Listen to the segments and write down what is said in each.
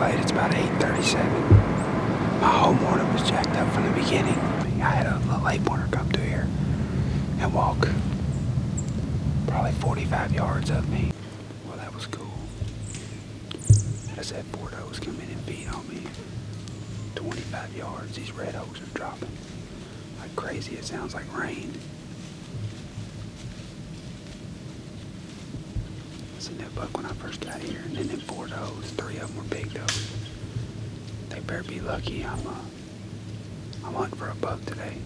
late. It's about 8:37. My whole morning was jacked up from the beginning. I had a little late pointer come through here and walk probably 45 yards of me. Well, that was cool. I just had 4 does come in and feed on me. 25 yards. These red oaks are dropping like crazy. It sounds like rain. I seen that buck when I first got here, and then them 4 does, 3 of them were big does. They better be lucky. I'm hunting for a buck today.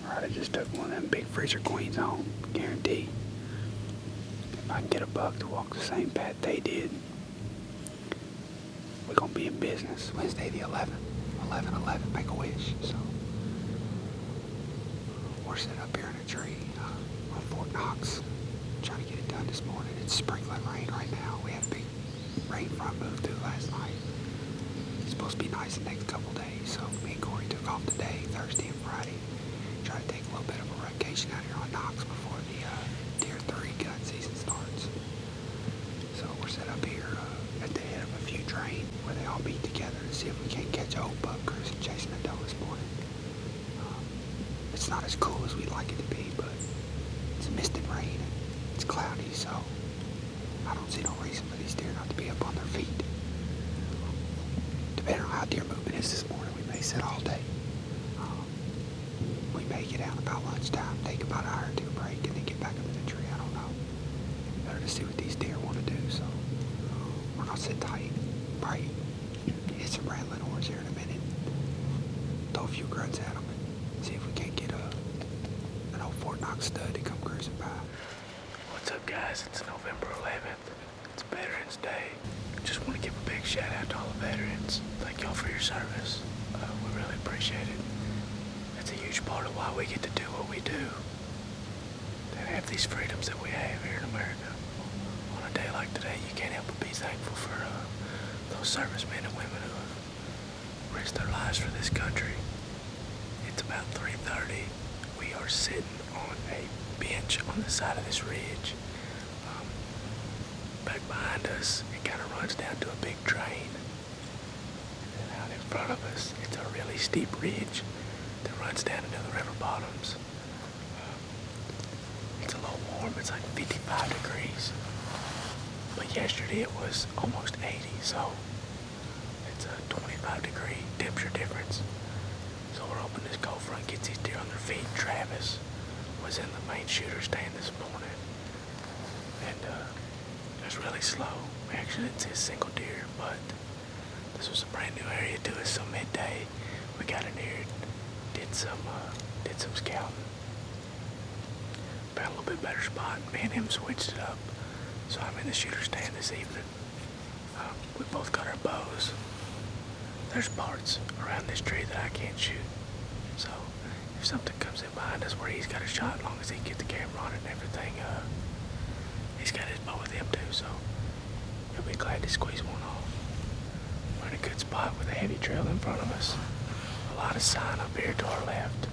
Alright, I just took one of them big freezer queens home, guarantee. If I can get a buck to walk the same path they did, we're gonna be in business. Wednesday the 11th, 11/11, make a wish. So we're sitting up here in a tree on Fort Knox, trying to get it done this morning. It's sprinkling rain right now. We had a big rain front move through last night. It's supposed to be nice the next couple days, so me and Corey took off today, Thursday and Friday. Try to take a little bit of a vacation out here on Knox before the Deer 3 gun season starts. So we're set up here at the head of a few drain where they all meet together to see if we can't catch a whole buck cruising chasing a doe this morning. It's not as cool as we'd like it to be, but it's mist and rain and it's cloudy, so I don't see no reason for these deer not to be up on their feet. Depending on how deer movement is this morning, we may sit all day. We may get out about lunchtime, take about an hour or 2 break, and then get back up in the tree. I don't know. Better to see what these deer want to do, so we're gonna sit tight, probably hit some rattling horns here in a minute, throw a few grunts at them, and see if we can't get an old Fort Knox stud to come cruising by. What's up, guys? It's November 11th. It's Veterans Day. Just want to give a big shout out to all the veterans. Thank y'all for your service. We really appreciate it. It's a huge part of why we get to do what we do. And have these freedoms that we have here in America. On a day like today, you can't help but be thankful for those servicemen and women who have risked their lives for this country. It's about 3:30. We are sitting on a bench on the side of this ridge. Back behind us, it kind of runs down to a big drain. And out in front of us, it's a really steep ridge that runs down into the river bottoms. It's a little warm. It's like 55 degrees. But yesterday it was almost 80, so it's a 25-degree temperature difference. So we're hoping this cold front gets these deer on their feet. Travis was in the main shooter stand this morning, and it was really slow. We actually didn't see a single deer, but this was a brand new area to us, so midday we got in here and did some scouting. Found a little bit better spot. Me and him switched it up, so I'm in the shooter stand this evening. We both got our bows. There's parts around this tree that I can't shoot, so if something comes in behind us where he's got a shot, as long as he can get the camera on it and everything, he's got his bow with him too, so he'll be glad to squeeze one off. We're in a good spot with a heavy trail in front of us. A lot of sign up here to our left.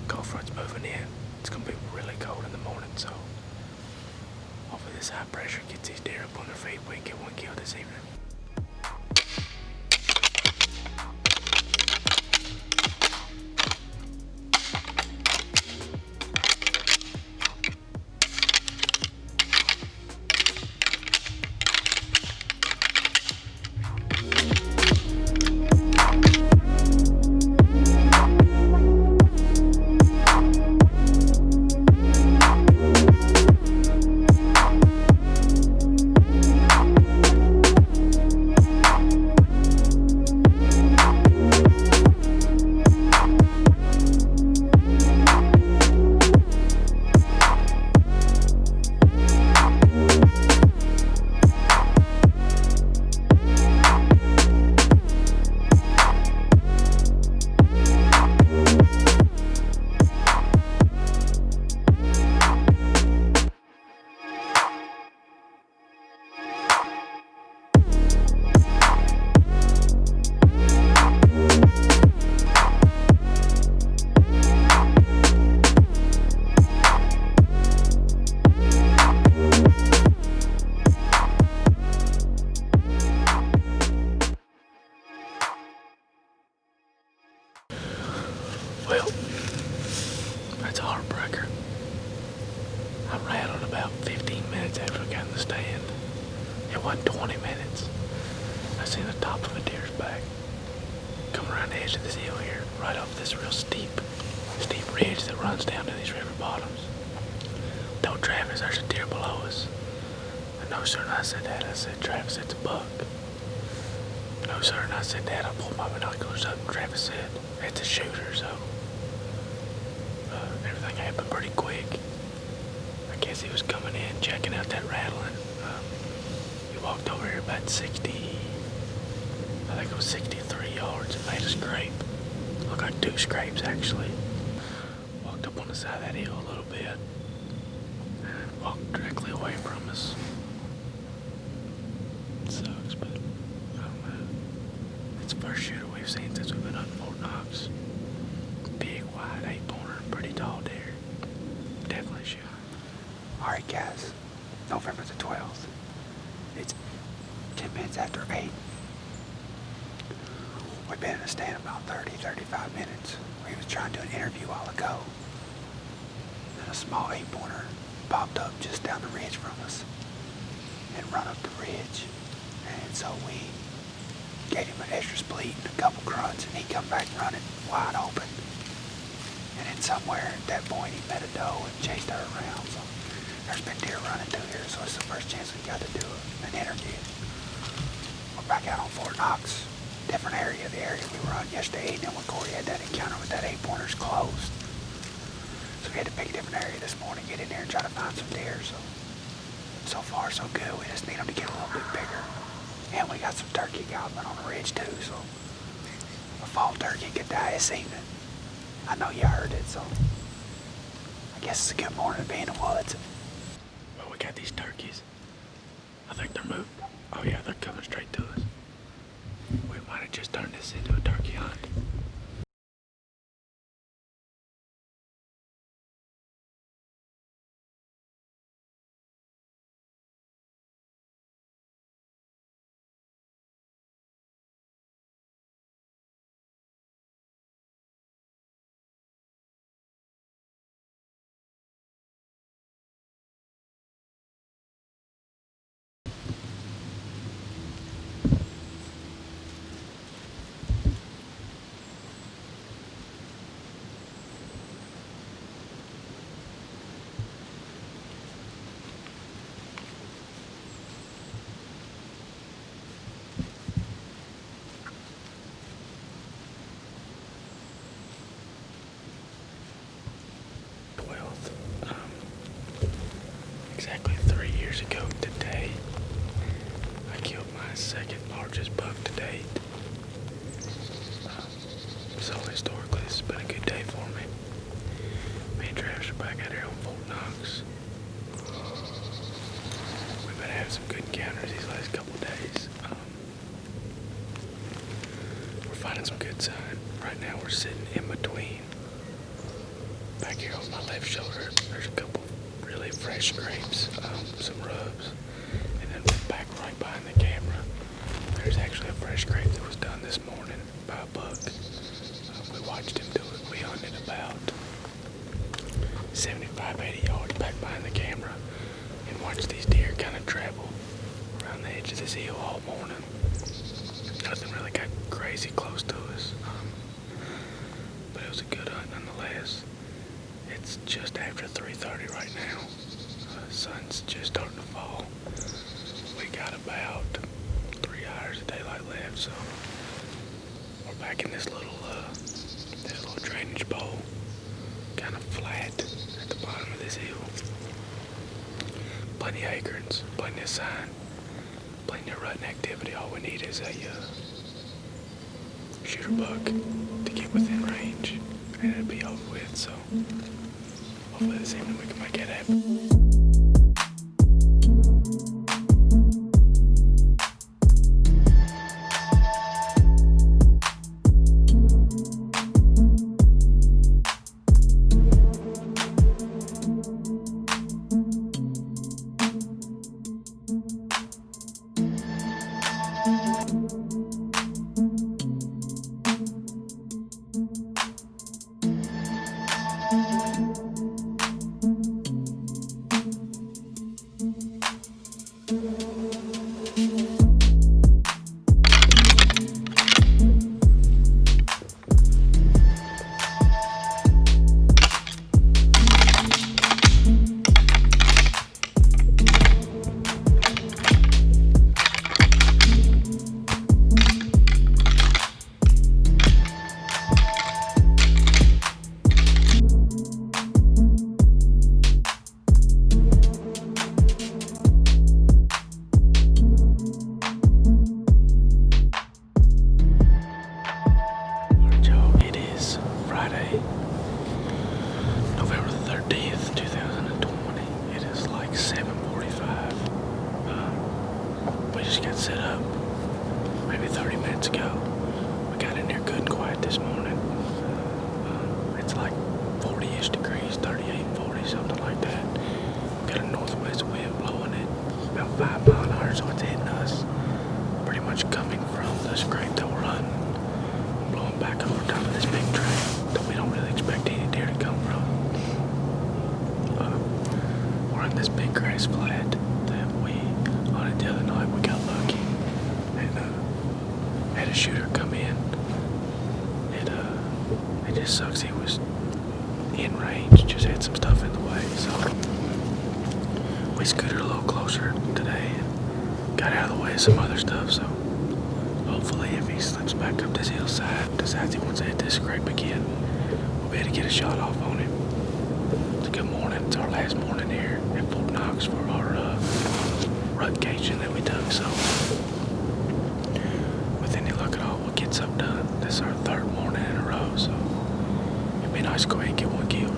Cold front's moving in. It's gonna be really cold in the morning, so hopefully this high pressure gets these deer up on their feet. We can get one killed this evening. wasn't 20 minutes, I seen the top of a deer's back come around the edge of this hill here, right up this real steep ridge that runs down to these river bottoms. Told Travis there's a deer below us. And no sir, and I said, Dad, I said, Travis, it's a buck. No sir, and I said, Dad, I pulled my binoculars up, and Travis said, it's a shooter, so everything happened pretty quick. I guess he was coming in, checking out that rattling. He walked over here about 60, I think it was 63 yards, and made a scrape. Looked like 2 scrapes, actually. Walked up on the side of that hill a little bit, and walked directly away from us. It sucks, but I don't know. It's the first shooter we've seen since we've been up in Fort Knox. Big, wide, 8-pointer, pretty tall deer. Definitely shoot. Alright guys, November the 12th. It's 10 minutes after 8. We've been in a stand about 30-35 minutes. We was trying to do an interview a while ago. Then a small 8-pointer popped up just down the ridge from us and run up the ridge. And so we gave him an extra spleet and a couple grunts, and he come back running wide open. And then somewhere at that point he met a doe and chased her around. So there's been deer running through here, so it's the first chance we got to do an interview. We're back out on Fort Knox, different area, the area we were on yesterday evening when Corey had that encounter with that 8-pointer's closed. So we had to pick a different area this morning, get in there and try to find some deer. So far so good. We just need them to get a little bit bigger. And we got some turkey gobbling on the ridge too, so a fall turkey could die this evening. I know you heard it, so I guess it's a good morning to be in the woods. Well, we got these turkeys. I think they're moving. Oh yeah, they're coming straight to us. We might have just turned this into a turkey hunt. Exactly 3 years ago today, I killed my second largest buck to date. So historically, this has been a good day for me. Me and Travis are back out here on Fort Knox. We've been having some good encounters these last couple of days. We're finding some good sign. Right now we're sitting in between. Back here on my left shoulder, there's a couple really fresh scrapes, some rubs, and then back right behind the camera, there's actually a fresh scrape that was done this morning by a buck. We watched him do it. We hunted about 75-80 yards back behind the camera and watched these deer kind of travel around the edge of this hill all morning. Nothing really got crazy close to us, but it was a good hunt nonetheless. It's just after 3:30 right now. Sun's just starting to fall. We got about 3 hours of daylight left, so we're back in this little drainage bowl, kind of flat at the bottom of this hill. Plenty of acorns, plenty of sign, plenty of rutting activity. All we need is a shooter buck to get within range, and it'll be over with. So hopefully this evening we can make it happen. just got set up maybe 30 minutes ago. We got in there good and quiet this morning. It's like 40-ish degrees, 38, 40, something like that. We got a northwest wind blowing it about 5 mile an hour, so it's hitting us. Pretty much coming from the scrape that we're on, blowing back over top of this big trail that we don't really expect any deer to come from. We're on this big grass flat that on it the other night, we got lucky and had a shooter come in. It just sucks he was in range, just had some stuff in the way, so we scooted a little closer today and got out of the way of some other stuff, so hopefully if he slips back up this hillside, decides he wants to hit this scrape again, we'll be able to get a shot off on him. It's a good morning. It's our last morning here at Fort Knox for our rut caging that we took, so with any luck at all, we'll get something done. This is our third morning in a row, so it'd be nice to go ahead and get one killed.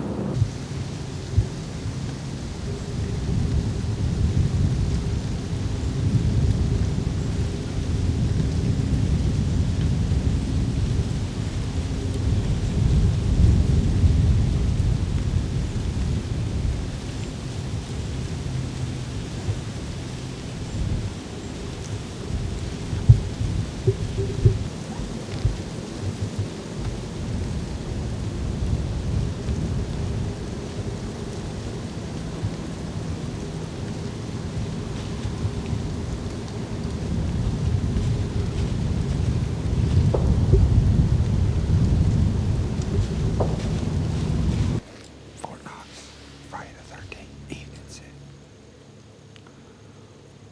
Fort Knox, Friday the 13th, evening sit.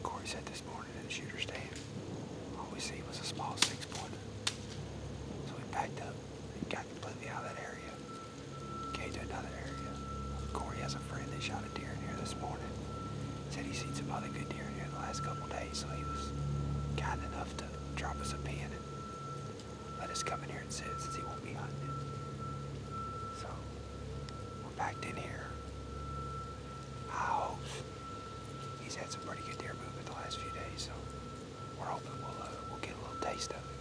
Corey said this morning in the shooter stand, all we see was a small 6-pointer. So we packed up and got completely out of that area. Came to another area. Corey has a friend that shot a deer in here this morning. Said he's seen some other good deer in here the last couple days, so he was kind enough to drop us a pin and let us come in here and sit since he won't be hunting it. So we're packed in here. High hopes. He's had some pretty good deer movement the last few days, so we're hoping we'll get a little taste of it.